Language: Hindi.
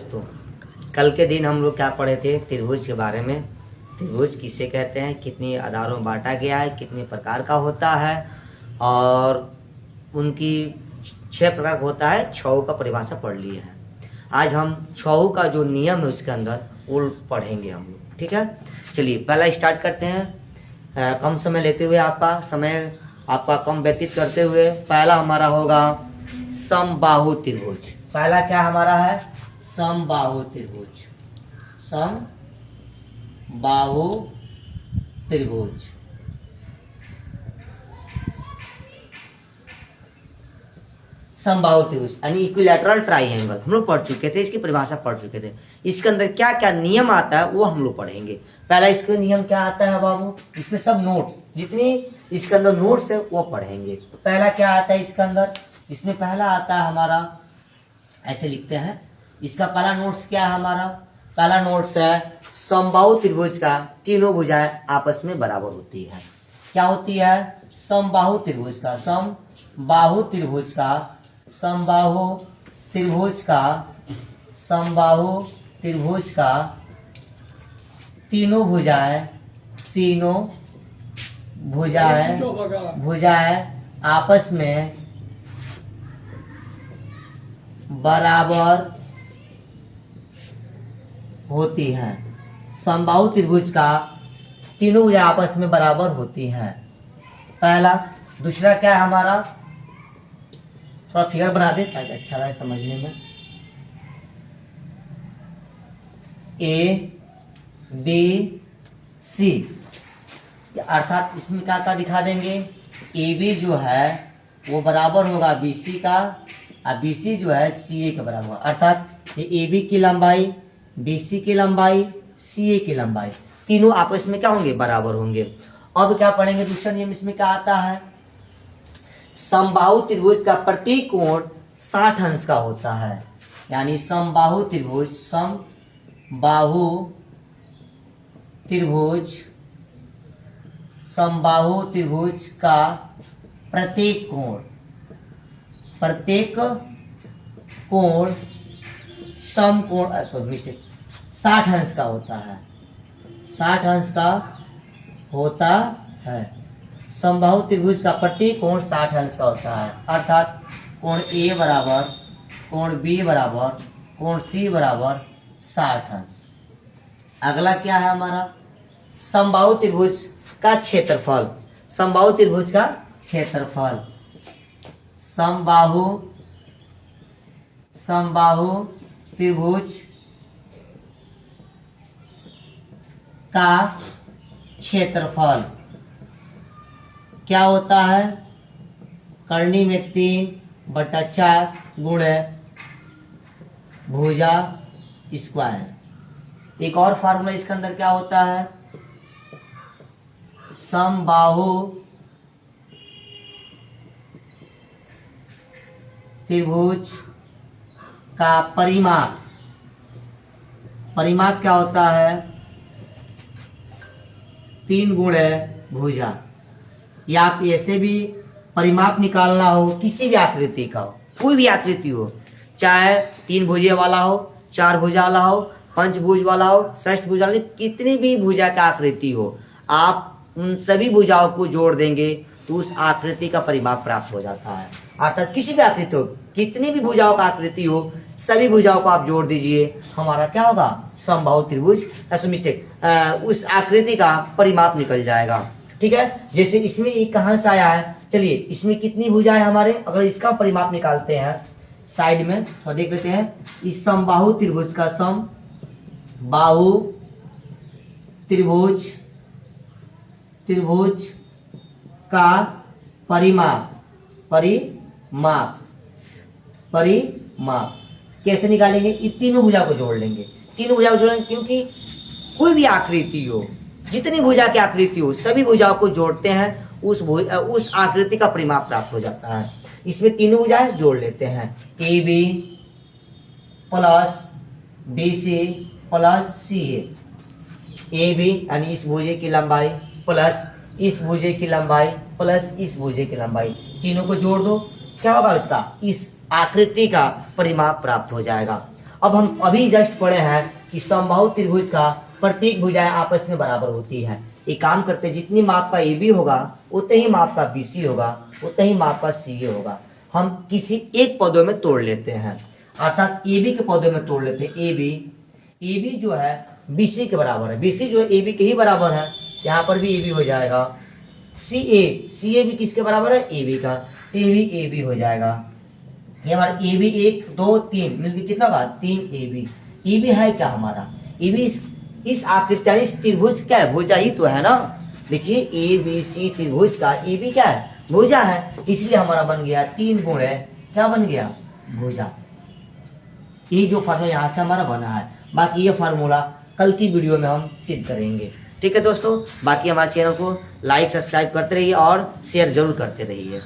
दोस्तों, कल के दिन हम लोग क्या पढ़े थे? त्रिभुज के बारे में। त्रिभुज किसे कहते हैं, कितनी आधारों में बांटा गया है, कितने प्रकार का होता है और उनकी 6 प्रकार का होता है। छऊ का परिभाषा पढ़ लिए हैं। आज हम छऊ का जो नियम है उसके अंदर वो पढ़ेंगे हम लोग, ठीक है। चलिए पहला स्टार्ट करते हैं। कम समय लेते हुए, आपका कम व्यतीत करते हुए पहला हमारा होगा समबाहु त्रिभुज। पहला क्या हमारा है? समबाहु त्रिभुज। समबाहु त्रिभुज। समबाहु त्रिभुज यानी इक्विलैटरल ट्राइएंगल हम लोग पढ़ चुके थे, इसकी परिभाषा पढ़ चुके थे। इसके अंदर क्या क्या नियम आता है वो हम लोग पढ़ेंगे। पहला इसके नियम क्या आता है बाबू, इसमें सब नोट्स जितनी इसके अंदर नोट्स है वो पढ़ेंगे। पहला क्या आता है इसके अंदर? इसमें पहला आता है हमारा, ऐसे लिखते हैं, इसका पहला नोट्स क्या है हमारा? पहला नोट्स है समबाहु त्रिभुज का तीनों भुजाएं आपस में बराबर होती है। क्या होती है? समबाहु त्रिभुज का, समबाहु त्रिभुज का, समबाहु त्रिभुज का, समबाहु त्रिभुज का तीनों भुजाएं आपस में बराबर होती हैं। समबाहु त्रिभुज का तीनों भुजाएं आपस में बराबर होती हैं, पहला। दूसरा क्या है हमारा? थोड़ा फिगर बना दे ताकि अच्छा रहे समझने में। ए बी सी, अर्थात इसमें क्या क्या दिखा देंगे? ए बी जो है वो बराबर होगा बी सी का और बी सी जो है सी ए के बराबर, अर्थात ये ए बी की लंबाई, बी सी की लंबाई, सी ए की लंबाई तीनों आपस में क्या होंगे? बराबर होंगे। अब क्या पढ़ेंगे? दूसरा नियम इसमें क्या आता है? समबाहु त्रिभुज का प्रत्येक कोण 60 अंश का होता है। यानी समबाहु त्रिभुज का प्रत्येक कोण समकोण 60 अंश का होता है। 60 अंश का होता है। समबाहु त्रिभुज का प्रत्येक कोण 60 अंश का होता है, अर्थात कोण ए बराबर, कोण बी बराबर, कोण सी बराबर 60 अंश। अगला क्या है हमारा? समबाहु त्रिभुज का क्षेत्रफल। समबाहु त्रिभुज का क्षेत्रफल। समबाहु त्रिभुज का क्षेत्रफल क्या होता है? करनी में 3/4 गुणे भुजा स्क्वायर। एक और फार्मूला इसके अंदर क्या होता है? समबाहु त्रिभुज का परिमाप क्या होता है? 3 गुणे भुजा। या आप ऐसे भी परिमाप निकालना हो किसी भी आकृति का हो, कोई भी आकृति हो, चाहे 3 भुजा वाला हो, 4 भुजा वाला हो, 5 भुज वाला हो, 6 भुजा वाला, कितनी भी भुजा का आकृति हो, आप उन सभी भुजाओं को जोड़ देंगे तो उस आकृति का परिमाप प्राप्त हो जाता है। अर्थात किसी भी आकृति हो, कितनी भी भुजाओं का आकृति हो, सभी भुजाओं को आप जोड़ दीजिए, हमारा क्या होगा? समबाहु त्रिभुज, उस आकृति का परिमाप निकल जाएगा, ठीक है। जैसे इसमें एक कहां से आया है? चलिए इसमें कितनी भुजाएं हमारे, अगर इसका परिमाप निकालते हैं साइड में तो देख लेते हैं। इस समबाहु त्रिभुज का, समबाहु त्रिभुज का परिमाप कैसे निकालेंगे? ये तीनों भुजा को जोड़ लेंगे। क्योंकि कोई भी आकृति हो, जितनी भुजा की आकृति हो, सभी भुजाओं को जोड़ते हैं, उस आकृति का परिमाप प्राप्त हो जाता है। इसमें तीनों भुजाएं जोड़ लेते हैं, A B plus B C plus C A B यानी इस भुजे की लंबाई प्लस इस भुजे की लंबाई प्लस इस भुजे की लंबाई, तीनों को जोड़ दो, क्या होगा? उसका इस आकृति का परिमाप प्राप्त हो जाएगा। अब हम अभी जस्ट पढ़े हैं कि समबाहु त्रिभुज का प्रत्येक भुजाएं आपस में बराबर होती है। एक काम करते, जितनी माप का AB होगा उतने ही माप का BC होगा, उतने ही माप का CA होगा। हम किसी एक पदों में तोड़ लेते हैं, अर्थात AB के पदों में तोड़ लेते हैं। AB जो है BC के बराबर है, BC जो है AB के ही बराबर है, यहाँ पर भी AB हो जाएगा। CA भी किसके बराबर है? AB का, तो ये भी AB हो जाएगा। ये हमारा AB 1 2 3 मिलकर कितना होगा? 3AB है क्या हमारा? AB इस आकृति इस त्रिभुज क्या है? भुजा ही तो है ना। देखिए ABC त्रिभुज का AB क्या है? भुजा है, इसलिए हमारा बन गया 3 गुण है, क्या बन गया? भुजा। ये जो फार्मूला यहाँ से हमारा बना है, बाकी ये फार्मूला कल की वीडियो में हम सिद्ध करेंगे। ठीक है दोस्तों, बाकी हमारे चैनल को लाइक सब्सक्राइब करते रहिए और शेयर जरूर करते रहिए।